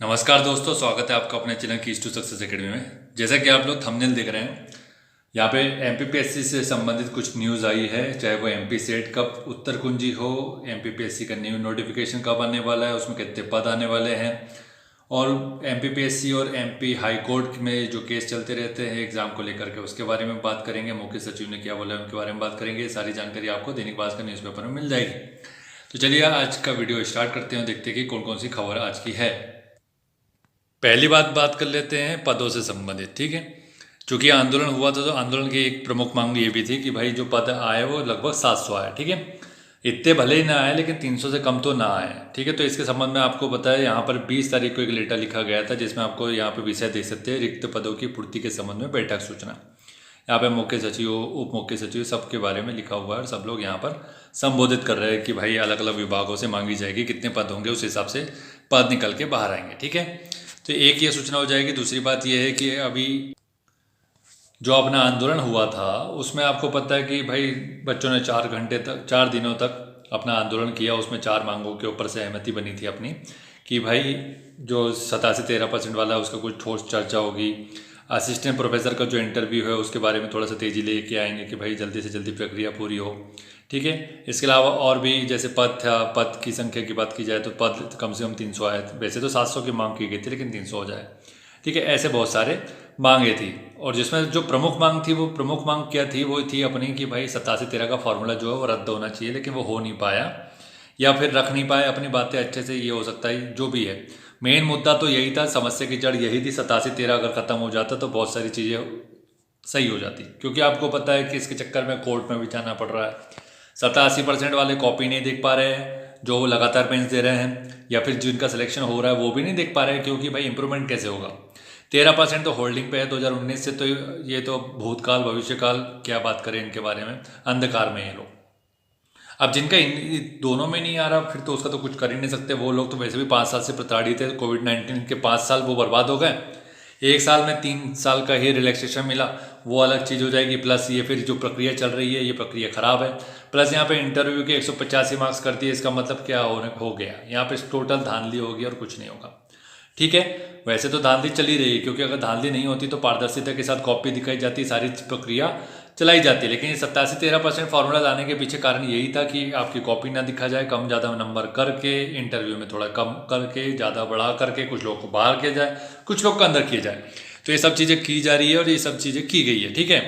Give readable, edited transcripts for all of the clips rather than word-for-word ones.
नमस्कार दोस्तों, स्वागत है आपका अपने channel keys to success academy में। जैसा कि आप लोग थंबनेल देख रहे हैं, यहाँ पे एमपीपीएससी से संबंधित कुछ न्यूज़ आई है। चाहे वो एमपी सेट कब उत्तर कुंजी हो, एमपीपीएससी का न्यू नोटिफिकेशन कब आने वाला है, उसमें कितने पद आने वाले हैं, और एमपीपीएससी और एमपी हाई कोर्ट में जो केस चलते रहते हैं एग्जाम को लेकर के, उसके बारे में बात करेंगे। मुख्य सचिव ने क्या बोला है उनके बारे में बात करेंगे। सारी जानकारी आपको दैनिक भास्कर न्यूज़पेपर में मिल जाएगी। तो चलिए आज का वीडियो स्टार्ट करते हैं, देखते हैं कि कौन कौन सी खबर आज की है। पहली बात कर लेते हैं पदों से संबंधित। ठीक है, चूंकि आंदोलन हुआ था तो आंदोलन की एक प्रमुख मांग ये भी थी कि भाई जो पद आए वो लगभग 700 आए। ठीक है, इतने भले ही ना आए लेकिन 300 से कम तो ना आए। ठीक है, तो इसके संबंध में आपको बताया, यहाँ पर 20 तारीख को एक लेटर लिखा गया था जिसमें आपको यहाँ पे विषय देख सकते हैं, रिक्त पदों की पूर्ति के संबंध में बैठक सूचना। यहाँ पे मुख्य सचिव, उप मुख्य सचिव सबके बारे में लिखा हुआ है और सब लोग यहाँ पर संबोधित कर रहे हैं कि भाई अलग अलग विभागों से मांगी जाएगी, कितने पद होंगे उस हिसाब से पद निकल के बाहर आएंगे। ठीक है, तो एक ये सूचना हो जाएगी। दूसरी बात ये है कि अभी जो अपना आंदोलन हुआ था उसमें आपको पता है कि भाई बच्चों ने 4 दिनों तक अपना आंदोलन किया। उसमें 4 मांगों के ऊपर सहमति बनी थी अपनी कि भाई जो 87-13% वाला है उसका कुछ ठोस चर्चा होगी। असिस्टेंट प्रोफेसर का जो इंटरव्यू है उसके बारे में थोड़ा सा तेज़ी लेके आएंगे कि भाई जल्दी से जल्दी प्रक्रिया पूरी हो। ठीक है, इसके अलावा और भी जैसे पद था, पद की संख्या की बात की जाए तो पद कम से कम 300 आए। वैसे तो 700 की मांग की गई थी लेकिन 300 हो जाए। ठीक है, ऐसे बहुत सारे मांगे थी और जिसमें जो प्रमुख मांग थी, वो प्रमुख मांग क्या थी, वो थी अपनी कि भाई 87-13 का फॉर्मूला जो है वो रद्द होना चाहिए, लेकिन वो हो नहीं पाया या फिर रख नहीं पाए अपनी बातें अच्छे से। ये हो सकता है जो भी है, मेन मुद्दा तो यही था, समस्या की जड़ यही थी। 87-13 अगर ख़त्म हो जाता तो बहुत सारी चीज़ें सही हो जाती, क्योंकि आपको पता है कि इसके चक्कर में कोर्ट में भी जाना पड़ रहा है। 87% वाले कॉपी नहीं देख पा रहे हैं जो लगातार पेंस दे रहे हैं, या फिर जिनका सिलेक्शन हो रहा है वो भी नहीं देख पा रहे हैं, क्योंकि भाई इंप्रूवमेंट कैसे होगा। 13% तो होल्डिंग पे है 2019 से, तो ये तो भूतकाल भविष्यकाल क्या बात करें इनके बारे में, अंधकार में ये लोग। अब जिनका इन दोनों में नहीं आ रहा फिर तो उसका तो कुछ कर ही नहीं सकते। वो लोग तो वैसे भी 5 साल से प्रताड़ित है। कोविड-19 के 5 साल वो बर्बाद हो गए। 1 साल में 3 साल का ही रिलैक्सेशन मिला, वो अलग चीज़ हो जाएगी। प्लस ये फिर जो प्रक्रिया चल रही है ये प्रक्रिया ख़राब है। प्लस यहाँ पे इंटरव्यू के 185 मार्क्स कर दिए, इसका मतलब क्या हो गया, यहाँ पे टोटल धांधली होगी और कुछ नहीं होगा। ठीक है, वैसे तो धांधली चली रही है, क्योंकि अगर धांधली नहीं होती तो पारदर्शिता के साथ कॉपी दिखाई जाती, सारी प्रक्रिया चलाई जाती है। लेकिन 87-13% फार्मूला लाने के पीछे कारण यही था कि आपकी कॉपी ना दिखा जाए, कम ज़्यादा नंबर करके इंटरव्यू में थोड़ा कम करके ज़्यादा बढ़ा करके कुछ लोग को बाहर किया जाए, कुछ लोग को अंदर किया जाए। तो ये सब चीज़ें की जा रही है और ये सब चीज़ें की गई है। ठीक है,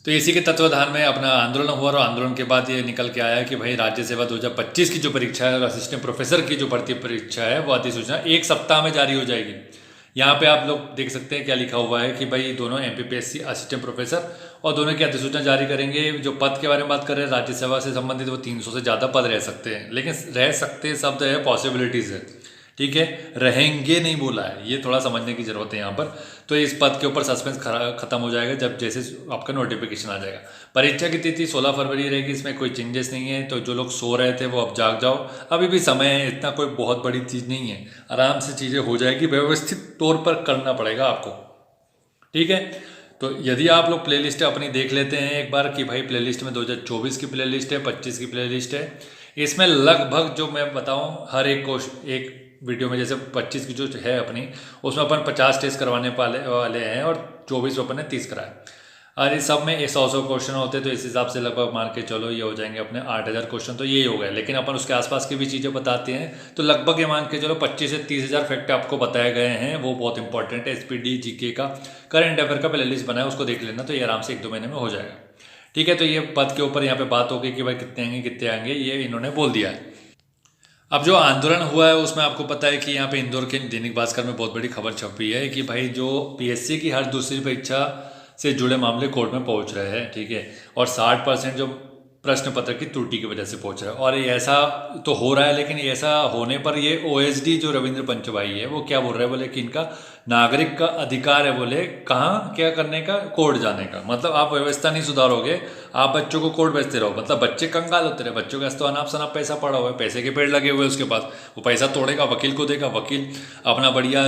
तो इसी के तत्वाधान में अपना आंदोलन हुआ और आंदोलन के बाद ये निकल के आया कि भाई राज्य सेवा 2025 की जो परीक्षा है और असिस्टेंट प्रोफेसर की जो भर्ती परीक्षा है वो अधिसूचना 1 सप्ताह में जारी हो जाएगी। यहाँ पे आप लोग देख सकते हैं क्या लिखा हुआ है कि भाई दोनों एमपीपीएससी असिस्टेंट प्रोफेसर और दोनों की अधिसूचना जारी करेंगे। जो पद के बारे में बात कर रहे हैं राज्य सेवा से संबंधित, वो 300 से ज़्यादा पद रह सकते हैं, लेकिन रह सकते शब्द है पॉसिबिलिटीज़ है। ठीक है, रहेंगे नहीं बोला है, ये थोड़ा समझने की जरूरत है यहाँ पर। तो इस पद के ऊपर सस्पेंस खत्म हो जाएगा जब जैसे आपका नोटिफिकेशन आ जाएगा। परीक्षा की तिथि 16 फरवरी रहेगी, इसमें कोई चेंजेस नहीं है। तो जो लोग सो रहे थे वो अब जाग जाओ, अभी भी समय है, इतना कोई बहुत बड़ी चीज़ नहीं है, आराम से चीज़ें हो जाएगी। व्यवस्थित तौर पर करना पड़ेगा आपको। ठीक है, तो यदि आप लोग प्लेलिस्ट अपनी देख लेते हैं एक बार कि भाई प्लेलिस्ट में 2024 की प्लेलिस्ट है, 25 की प्लेलिस्ट है। इसमें लगभग जो मैं बताऊं हर एक वीडियो में, जैसे 25 की जो है अपनी, उसमें अपन 50 टेस्ट करवाने वाले हैं और 24 में अपन ने 30 कराए। और इस सब में 100 क्वेश्चन होते हैं, तो इस हिसाब से लगभग मान के चलो ये हो जाएंगे अपने 8000 क्वेश्चन, तो यही हो गए। लेकिन अपन उसके आसपास की भी चीज़ें बताते हैं, तो लगभग ये मान के चलो 25 से 30,000 फैक्ट आपको बताए गए हैं। वो बहुत इंपॉर्टेंट है। SPD GK का करंट अफेयर का प्ले लिस्ट बना है, उसको देख लेना, तो ये आराम से 1-2 महीने में हो जाएगा। ठीक है, तो ये पद के ऊपर यहाँ पे बात होगी कि भाई कितने आएंगे, ये इन्होंने बोल दिया है। अब जो आंदोलन हुआ है उसमें आपको पता है कि यहाँ पे इंदौर के दैनिक भास्कर में बहुत बड़ी खबर छपी है कि भाई जो पीएससी की हर दूसरी परीक्षा से जुड़े मामले कोर्ट में पहुँच रहे हैं। ठीक है, और 60% जो प्रश्न पत्र की त्रुटि की वजह से पहुंच रहा है। और ये ऐसा तो हो रहा है, लेकिन ऐसा होने पर ये OSD जो रविंद्र पंचभाई है वो क्या बोल रहे हैं, बोले कि इनका नागरिक का अधिकार है, बोले कहाँ क्या करने का, कोर्ट जाने का। मतलब आप व्यवस्था नहीं सुधारोगे, आप बच्चों को कोर्ट भेजते रहो, मतलब बच्चे कंगाल होते रहे। बच्चों के पास तो अनाप शनाप पैसा पड़ा हुआ है, पैसे के पेड़ लगे हुए उसके पास, वो पैसा तोड़ेगा, वकील को देगा, वकील अपना बढ़िया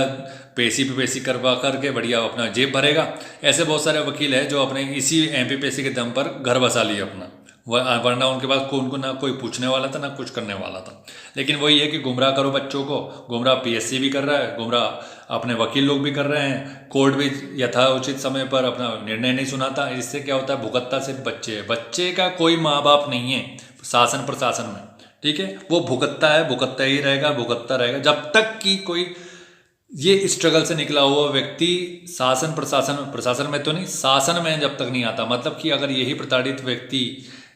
पेशी पे पेशी करवा करके बढ़िया अपना जेब भरेगा। ऐसे बहुत सारे वकील हैं जो अपने इसी एमपीपीएससी के दम पर घर बसा लिए अपना, वरना उनके पास उनको ना कोई पूछने वाला था ना कुछ करने वाला था। लेकिन वही है कि गुमराह करो बच्चों को, गुमराह पीएससी भी कर रहा है, गुमराह अपने वकील लोग भी कर रहे हैं, कोर्ट भी यथाउचित समय पर अपना निर्णय नहीं सुनाता। इससे क्या होता है, भुगतता सिर्फ बच्चे है, बच्चे का कोई माँ बाप नहीं है शासन प्रशासन में, ठीक है। वो भुगतता है, भुगतता ही रहेगा, भुगतता रहेगा जब तक कि कोई ये स्ट्रगल से निकला हुआ व्यक्ति शासन प्रशासन में तो नहीं, शासन में जब तक नहीं आता। मतलब कि अगर यही प्रताड़ित व्यक्ति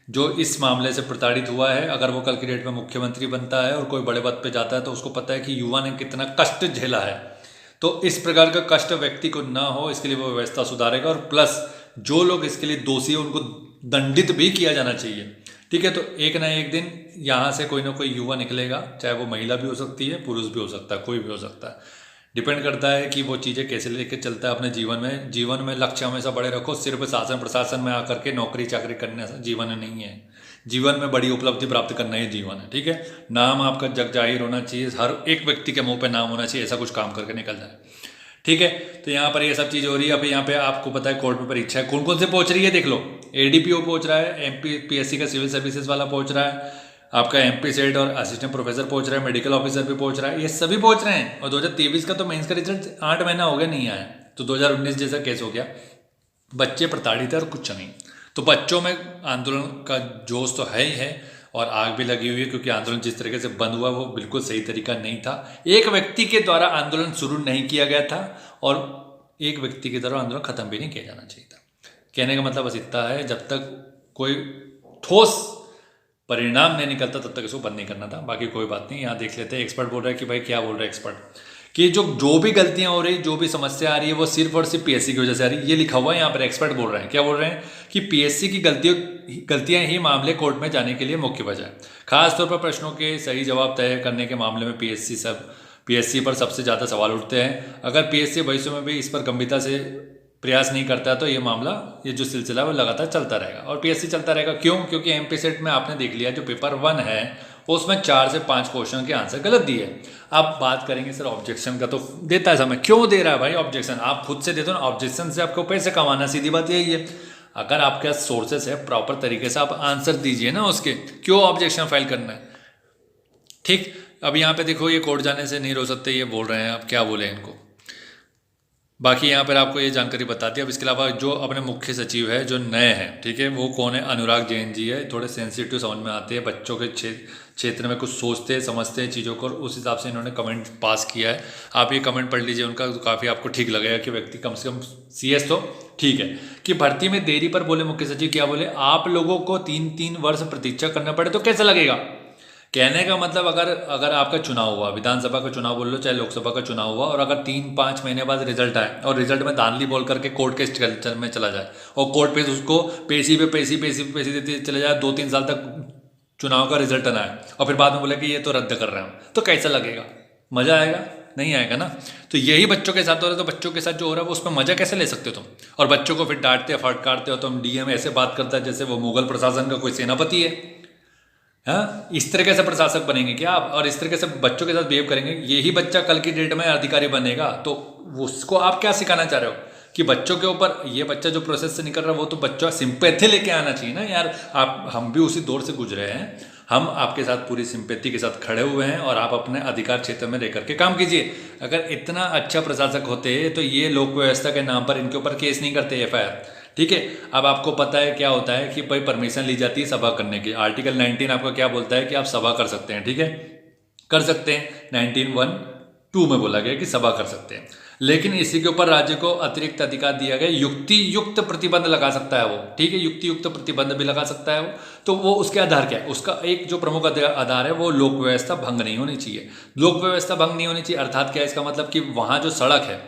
जो इस मामले से प्रताड़ित हुआ है, अगर वो कल की डेट में मुख्यमंत्री बनता है और कोई बड़े पद पे जाता है, तो उसको पता है कि युवा ने कितना कष्ट झेला है। तो इस प्रकार का कष्ट व्यक्ति को ना हो, इसके लिए वो व्यवस्था सुधारेगा। और प्लस जो लोग इसके लिए दोषी है उनको दंडित भी किया जाना चाहिए, ठीक है। तो एक ना एक दिन यहाँ से कोई ना कोई युवा निकलेगा, चाहे वो महिला भी हो सकती है, पुरुष भी हो सकता है, कोई भी हो सकता है। डिपेंड करता है कि वो चीज़ें कैसे लेके चलता है अपने जीवन में। जीवन में लक्ष्य हमेशा बड़े रखो, सिर्फ शासन प्रशासन में आकर के नौकरी चाकरी करने से जीवन नहीं है। जीवन में बड़ी उपलब्धि प्राप्त करना ही जीवन है, ठीक है। नाम आपका जग जाहिर होना चाहिए, हर एक व्यक्ति के मुंह पे नाम होना चाहिए, ऐसा कुछ काम करके निकल जाए, ठीक है। तो यहाँ पर ये सब चीज़ हो रही है। अब यहाँ पे आपको पता है कोर्ट में परीक्षा है, कौन कौन से पहुँच रही है देख लो। एडीपीओ पहुँच रहा है, एमपीपीएससी का सिविल सर्विसेज वाला पहुँच रहा है, आपका एमपी सेट और असिस्टेंट प्रोफेसर पहुंच रहा है, मेडिकल ऑफिसर भी पहुंच रहा है, ये सभी पहुंच रहे हैं। और 2023 का तो मेंस का रिजल्ट 8 महीना हो गया नहीं आया, तो 2019 जैसा केस हो गया। बच्चे प्रताड़ित है और कुछ नहीं। तो बच्चों में आंदोलन का जोश तो है ही है और आग भी लगी हुई है, क्योंकि आंदोलन जिस तरीके से बंद हुआ वो बिल्कुल सही तरीका नहीं था। एक व्यक्ति के द्वारा आंदोलन शुरू नहीं किया गया था और एक व्यक्ति के द्वारा आंदोलन खत्म भी नहीं किया जाना चाहिए था। कहने का मतलब बस इतना है, जब तक कोई ठोस परिणाम नहीं निकलता तब तक इसको बंद नहीं करना था। बाकी कोई बात नहीं, यहाँ देख लेते हैं। एक्सपर्ट बोल रहा है कि भाई क्या बोल रहा है एक्सपर्ट, कि जो भी गलतियां हो रही, जो भी समस्या आ रही है, वो सिर्फ और सिर्फ पीएससी की वजह से आ रही है। ये लिखा हुआ है यहाँ पर, एक्सपर्ट बोल रहे हैं। क्या बोल रहे हैं कि पीएससी की गलतियां ही मामले कोर्ट में जाने के लिए मुख्य वजह है। खासतौर पर प्रश्नों के सही जवाब तय करने के मामले में पीएससी पर सबसे ज़्यादा सवाल उठते हैं। अगर पीएससी भविष्य में भी इस पर गंभीरता से प्रयास नहीं करता तो ये मामला, ये जो सिलसिला है वो लगातार चलता रहेगा। और पीएससी चलता रहेगा क्यों? क्योंकि एमपी सेट में आपने देख लिया जो पेपर 1 है उसमें 4 से 5 क्वेश्चन के आंसर गलत दिए। अब बात करेंगे सर ऑब्जेक्शन का, तो देता है समय, क्यों दे रहा है भाई ऑब्जेक्शन? आप खुद से देते हो ना, ऑब्जेक्शन से आपको पैसे कमाना, सीधी बात यही है। अगर आपके पास सोर्सेस है, प्रॉपर तरीके से आप आंसर दीजिए ना उसके, क्यों ऑब्जेक्शन फाइल करना है? ठीक। अब यहाँ पे देखो, ये कोर्ट जाने से नहीं रो सकते ये बोल रहे हैं, अब क्या बोले इनको। बाकी यहाँ पर आपको ये जानकारी बता दी। अब इसके अलावा जो अपने मुख्य सचिव है जो नए हैं, ठीक है, वो कौन है? अनुराग जैन जी है। थोड़े सेंसिटिव समझ में आते हैं, बच्चों के क्षेत्र में कुछ सोचते हैं समझते हैं चीज़ों को, उस हिसाब से इन्होंने कमेंट पास किया है। आप ये कमेंट पढ़ लीजिए उनका, तो काफ़ी आपको ठीक लगेगा कि व्यक्ति कम से कम सीएस तो ठीक है। कि भर्ती में देरी पर बोले मुख्य सचिव, क्या बोले? आप लोगों को 3-3 वर्ष प्रतीक्षा करना पड़े तो कैसा लगेगा? कहने का मतलब, अगर आपका चुनाव हुआ, विधानसभा का चुनाव बोल लो चाहे लोकसभा का चुनाव हुआ, और अगर 3-5 महीने बाद रिजल्ट आए और रिजल्ट में धांधली बोल करके कोर्ट के कल्चर में चला जाए और कोर्ट पे उसको पेशी देते चले जाए, 2-3 साल तक चुनाव का रिजल्ट ना आए और फिर बाद में बोले कि ये तो रद्द कर रहे हैं, तो कैसा लगेगा? मजा आएगा? नहीं आएगा ना। तो यही बच्चों के साथ हो रहा है। तो बच्चों के साथ जो हो रहा है वो उसमें मजा कैसे ले सकते हो तुम? और बच्चों को फिर डांटते फटकारते हो, तुम डीएम ऐसे बात करता है जैसे वो मुगल प्रशासन का कोई सेनापति है। हाँ, इस तरीके से प्रशासक बनेंगे क्या आप? और इस तरीके से बच्चों के साथ बिहेव करेंगे? यही बच्चा कल की डेट में अधिकारी बनेगा, तो उसको आप क्या सिखाना चाह रहे हो? कि बच्चों के ऊपर ये बच्चा जो प्रोसेस से निकल रहा है वो तो बच्चा सिंपैथी लेके आना चाहिए ना यार। हम भी उसी दौर से गुजरे हैं, हम आपके साथ पूरी सिंपैथी के साथ खड़े हुए हैं और आप अपने अधिकार क्षेत्र में रह करके काम कीजिए। अगर इतना अच्छा प्रशासक होते तो ये लोक व्यवस्था के नाम पर इनके ऊपर केस नहीं करते, एफआईआर, ठीक है। अब आपको पता है क्या होता है कि भाई परमिशन ली जाती है सभा करने की। आर्टिकल 19 आपका क्या बोलता है कि आप सभा कर सकते हैं, ठीक है, कर सकते हैं। 19(1)(2) में बोला गया कि सभा कर सकते हैं, लेकिन इसी के ऊपर राज्य को अतिरिक्त अधिकार दिया गया, युक्ति युक्त प्रतिबंध लगा सकता है वो, ठीक है, युक्ति युक्त प्रतिबंध भी लगा सकता है वो। तो वो उसके आधार क्या है? उसका एक जो प्रमुख आधार है वो लोक व्यवस्था भंग नहीं होनी चाहिए। लोक व्यवस्था भंग नहीं होनी चाहिए अर्थात क्या? इसका मतलब कि वहाँ जो सड़क है,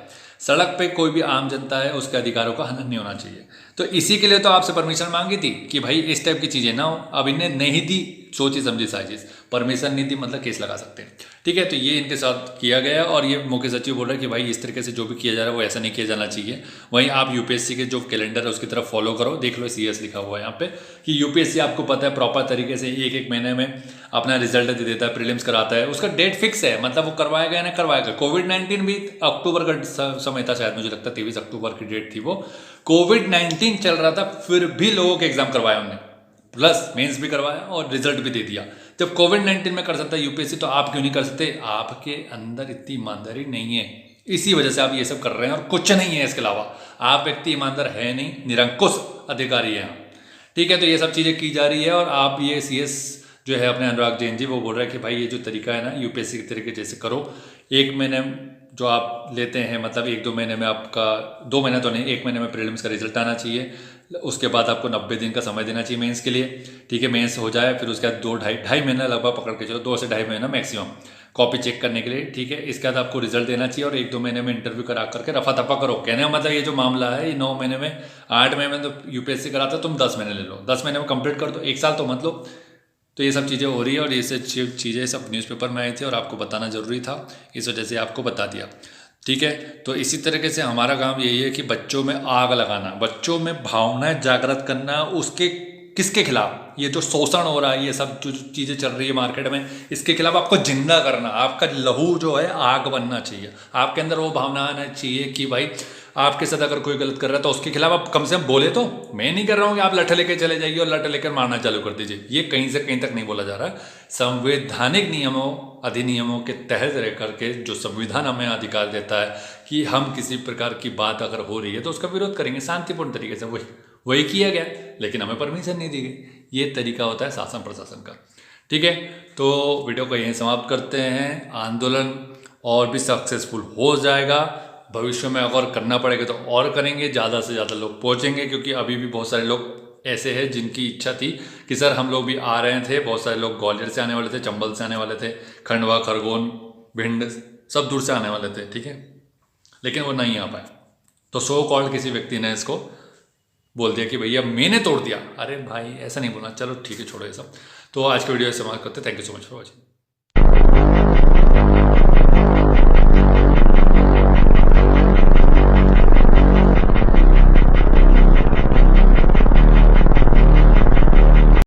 सड़क पे कोई भी आम जनता है उसके अधिकारों का हनन नहीं होना चाहिए। तो इसी के लिए तो आपसे परमिशन मांगी थी कि भाई इस टाइप की चीज़ें ना हो। अब इन्हें नहीं दी, सोची समझी साजिश, परमिशन नहीं दी, मतलब केस लगा सकते हैं, ठीक है। तो ये इनके साथ किया गया और ये मुख्य सचिव बोल रहे हैं कि भाई इस तरीके से जो भी किया जा रहा है वो ऐसा नहीं किया जाना चाहिए। वहीं आप यूपीएससी के जो कैलेंडर है उसकी तरफ फॉलो करो। देख लो सीएस लिखा हुआ है यहाँ पे कि यूपीएससी आपको पता है प्रॉपर तरीके से 1-1 महीने में अपना रिजल्ट दे देता है, प्रीलिम्स कराता है, उसका डेट फिक्स है, मतलब वो करवाएगा या ना करवाएगा। कोविड-19 भी अक्टूबर का समय था शायद, मुझे लगता है 23 अक्टूबर की डेट थी वो। कोविड-19 चल रहा था फिर भी लोगों के एग्जाम करवाए हमने, प्लस मेंस भी करवाया और रिजल्ट भी दे दिया। जब कोविड-19 में कर सकता है यूपीएससी, तो आप क्यों नहीं कर सकते? आपके अंदर इतनी ईमानदारी नहीं है, इसी वजह से आप ये सब कर रहे हैं और कुछ नहीं है इसके अलावा। आप व्यक्ति ईमानदार है नहीं, निरंकुश अधिकारी हैं आप, ठीक है। तो ये सब चीज़ें की जा रही है और आप ये सीएस जो है अपने अनुराग जैन जी, वो बोल रहे हैं कि भाई ये जो तरीका है ना यूपीएससी के तरीके जैसे करो, 1 महीने जो आप लेते हैं, मतलब 1-2 महीने में आपका, 2 महीने तो नहीं, 1 महीने में प्रीलिम्स का रिजल्ट आना चाहिए। उसके बाद आपको 90 दिन का समय देना चाहिए मेंस के लिए, ठीक है। मेंस हो जाए फिर उसके बाद 2-2.5 महीना लगभग पकड़ के चलो, 2 से 2.5 महीना मैक्सिमम कॉपी चेक करने के लिए, ठीक है। इसके बाद आपको रिजल्ट देना चाहिए और 1-2 महीने में इंटरव्यू करा करके रफा दफा करो। कहने का मतलब ये जो मामला है ये 9 महीने में, 8 महीने में तो यूपीएससी कराता है, तुम 10 महीने ले लो, 10 महीने में कंप्लीट कर दो, 1 साल तो मत लो। तो ये सब चीज़ें हो रही है और ये सब चीज़ें सब न्यूज़पेपर में आई थी और आपको बताना ज़रूरी था, इस वजह से आपको बता दिया, ठीक है। तो इसी तरीके से हमारा काम यही है कि बच्चों में आग लगाना, बच्चों में भावनाएं जागृत करना, उसके किसके खिलाफ, ये जो शोषण हो रहा है, ये सब जो चीज़ें चल रही है मार्केट में, इसके खिलाफ आपको जिंदा करना। आपका लहू जो है आग बनना चाहिए, आपके अंदर वो भावना आना चाहिए कि भाई आपके साथ अगर कोई गलत कर रहा है तो उसके खिलाफ आप कम से कम बोले तो। मैं नहीं कर रहा हूँ कि आप लठ लेके चले जाइए और लठ लेकर मारना चालू कर दीजिए, ये कहीं से कहीं तक नहीं बोला जा रहा है। संवैधानिक नियमों अधिनियमों के तहत रह करके जो संविधान हमें अधिकार देता है कि हम किसी प्रकार की बात अगर हो रही है तो उसका विरोध करेंगे शांतिपूर्ण तरीके से, वही किया गया, लेकिन हमें परमिशन नहीं दी गई। ये तरीका होता है शासन प्रशासन का, ठीक है। तो वीडियो को यहीं समाप्त करते हैं। आंदोलन और भी सक्सेसफुल हो जाएगा, भविष्य में अगर करना पड़ेगा तो और करेंगे, ज़्यादा से ज़्यादा लोग पहुँचेंगे, क्योंकि अभी भी बहुत सारे लोग ऐसे हैं जिनकी इच्छा थी कि सर हम लोग भी आ रहे थे। बहुत सारे लोग ग्वालियर से आने वाले थे, चंबल से आने वाले थे, खंडवा, खरगोन, भिंड, सब दूर से आने वाले थे, ठीक है, लेकिन वो नहीं आ पाए। तो सो कॉल्ड किसी व्यक्ति ने इसको बोल दिया कि भैया मैंने तोड़ दिया। अरे भाई ऐसा नहीं बोलना, चलो ठीक है, छोड़ो ये सब। तो आज की वीडियो समाप्त करते, thank you so much for watching.